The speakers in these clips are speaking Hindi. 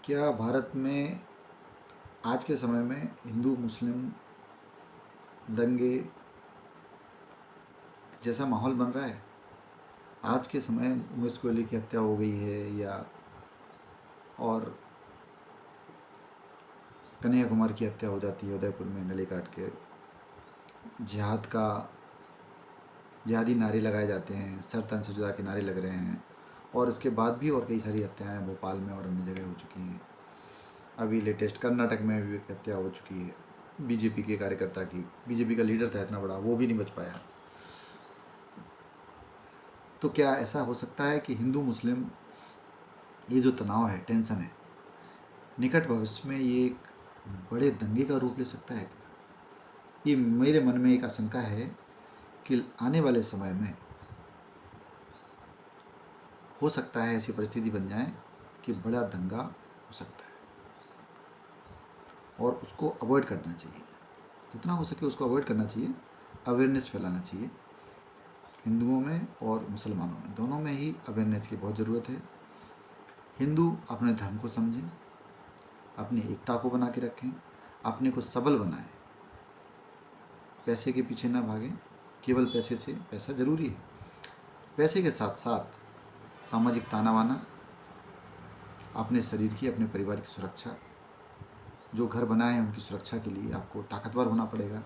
क्या भारत में आज के समय में हिंदू मुस्लिम दंगे जैसा माहौल बन रहा है? आज के समय में उमेश कोहली की हत्या हो गई है, या और कन्हैया कुमार की हत्या हो जाती है उदयपुर में नली काट के, जिहाद का जिहादी नारे लगाए जाते हैं, सर तन से जुदा के नारे लग रहे हैं, और उसके बाद भी और कई सारी हत्याएं भोपाल में और अन्य जगह हो चुकी हैं। अभी लेटेस्ट कर्नाटक में भी एक हत्या हो चुकी है बीजेपी के कार्यकर्ता की। बीजेपी का लीडर था इतना बड़ा, वो भी नहीं बच पाया। तो क्या ऐसा हो सकता है कि हिंदू मुस्लिम ये जो तनाव है, टेंशन है, निकट भविष्य में ये एक बड़े दंगे का रूप ले सकता है? ये मेरे मन में एक आशंका है कि आने वाले समय में हो सकता है ऐसी परिस्थिति बन जाए कि बड़ा दंगा हो सकता है, और उसको अवॉइड करना चाहिए। जितना हो सके उसको अवॉइड करना चाहिए। अवेयरनेस फैलाना चाहिए हिंदुओं में और मुसलमानों में, दोनों में ही अवेयरनेस की बहुत ज़रूरत है। हिंदू अपने धर्म को समझें, अपनी एकता को बना के रखें, अपने को सबल बनाएं, पैसे के पीछे ना भागें। केवल पैसे से, पैसा ज़रूरी है, पैसे के साथ साथ सामाजिक ताना बाना, अपने शरीर की, अपने परिवार की सुरक्षा, जो घर बनाए हैं उनकी सुरक्षा के लिए आपको ताकतवर होना पड़ेगा,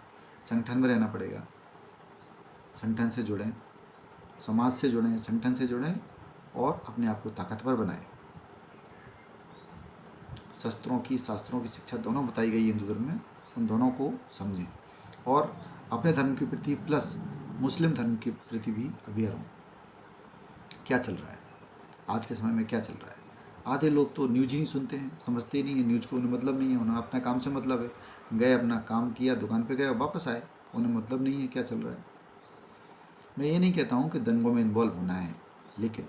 संगठन में रहना पड़ेगा। संगठन से जुड़ें, समाज से जुड़ें, संगठन से जुड़ें, और अपने आप को ताकतवर बनाएं। शास्त्रों की शिक्षा दोनों बताई गई है हिंदू धर्म में, उन दोनों को समझें, और अपने धर्म के प्रति प्लस मुस्लिम धर्म के प्रति भी अवेयर हों। क्या चल रहा है आज के समय में, क्या चल रहा है? आधे लोग तो न्यूज ही नहीं सुनते हैं, समझते ही नहीं है, न्यूज को उन्हें मतलब नहीं है, उन्हें अपना काम से मतलब है। गए, अपना काम किया, दुकान पे गए, वापस आए, उन्हें मतलब नहीं है क्या चल रहा है। मैं ये नहीं कहता हूँ कि दंगों में इन्वॉल्व होना है, लेकिन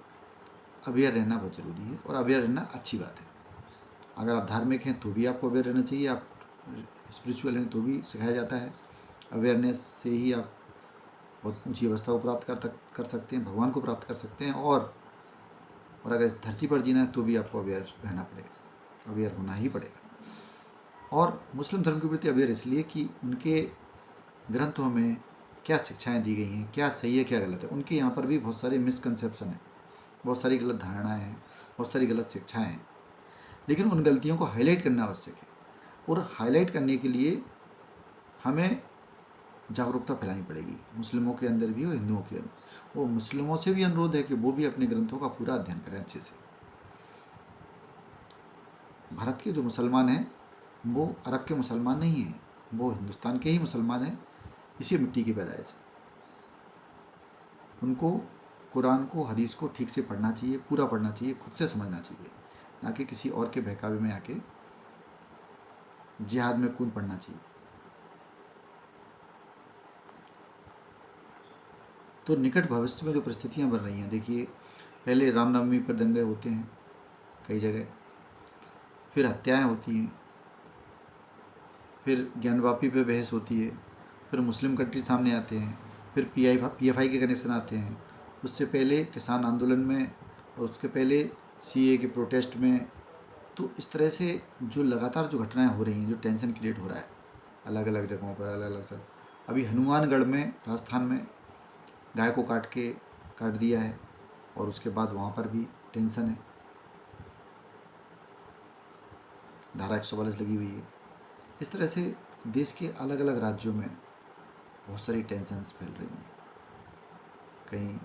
अवेयर रहना बहुत ज़रूरी है, और अवेयर रहना अच्छी बात है। अगर आप धार्मिक हैं तो भी आपको अवेयर रहना चाहिए, आप स्पिरिचुअल हैं तो भी सिखाया जाता है। अवेयरनेस से ही आप बहुत ऊंची अवस्था को प्राप्त कर सकते हैं, भगवान को प्राप्त कर सकते हैं। और अगर इस धरती पर जीना है तो भी आपको अवेयर रहना पड़ेगा, अवेयर होना ही पड़ेगा। और मुस्लिम धर्म के प्रति अवेयर इसलिए कि उनके ग्रंथों में क्या शिक्षाएं दी गई हैं, क्या सही है क्या गलत है। उनके यहाँ पर भी बहुत सारे मिसकंसेप्शन हैं, बहुत सारी गलत धारणाएं हैं, बहुत सारी गलत शिक्षाएं हैं, लेकिन उन गलतियों को हाईलाइट करना आवश्यक है। और हाईलाइट करने के लिए हमें जागरूकता फैलानी पड़ेगी, मुस्लिमों के अंदर भी और हिंदुओं के अंदर। और मुस्लिमों से भी अनुरोध है कि वो भी अपने ग्रंथों का पूरा अध्ययन करें अच्छे से। भारत के जो मुसलमान हैं वो अरब के मुसलमान नहीं हैं, वो हिंदुस्तान के ही मुसलमान हैं, इसी मिट्टी की पैदाइश है। उनको कुरान को, हदीस को ठीक से पढ़ना चाहिए, पूरा पढ़ना चाहिए, खुद से समझना चाहिए, ना कि किसी और के बहकावे में आके जिहाद में कूद पड़ना चाहिए। तो निकट भविष्य में जो परिस्थितियां बन रही हैं, देखिए, पहले रामनवमी पर दंगे होते हैं कई जगह, फिर हत्याएं होती हैं, फिर ज्ञानवापी पे बहस होती है, फिर मुस्लिम कंट्री सामने आते हैं, फिर पीएफआई के कनेक्शन आते हैं, उससे पहले किसान आंदोलन में, और उसके पहले सीए के प्रोटेस्ट में। तो इस तरह से जो लगातार जो घटनाएं हो रही हैं, जो टेंशन क्रिएट हो रहा है अलग अलग जगहों पर, अलग अलग सर। अभी हनुमानगढ़ में, राजस्थान में, गाय को काट दिया है, और उसके बाद वहाँ पर भी टेंशन है, धारा 142 लगी हुई है। इस तरह से देश के अलग अलग राज्यों में बहुत सारी टेंशन्स फैल रही हैं। कहीं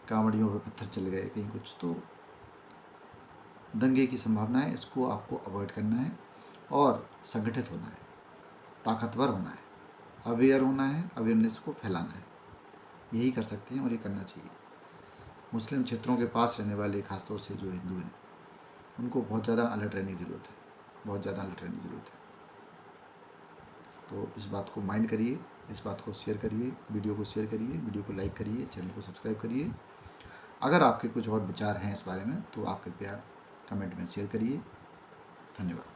कांवड़ियों पे पत्थर चल गए, कहीं कुछ। तो दंगे की संभावना है, इसको आपको अवॉइड करना है, और संगठित होना है, ताकतवर होना है, अवेयर होना है, अवेयरनेस को फैलाना है। यही कर सकते हैं, और ये करना चाहिए। मुस्लिम क्षेत्रों के पास रहने वाले, खासतौर से जो हिंदू हैं, उनको बहुत ज़्यादा अलर्ट रहने की ज़रूरत है, बहुत ज़्यादा अलर्ट रहने की ज़रूरत है। तो इस बात को माइंड करिए, इस बात को शेयर करिए, वीडियो को शेयर करिए, वीडियो को लाइक करिए, चैनल को सब्सक्राइब करिए। अगर आपके कुछ और विचार हैं इस बारे में तो आप कृपया कमेंट में शेयर करिए। धन्यवाद।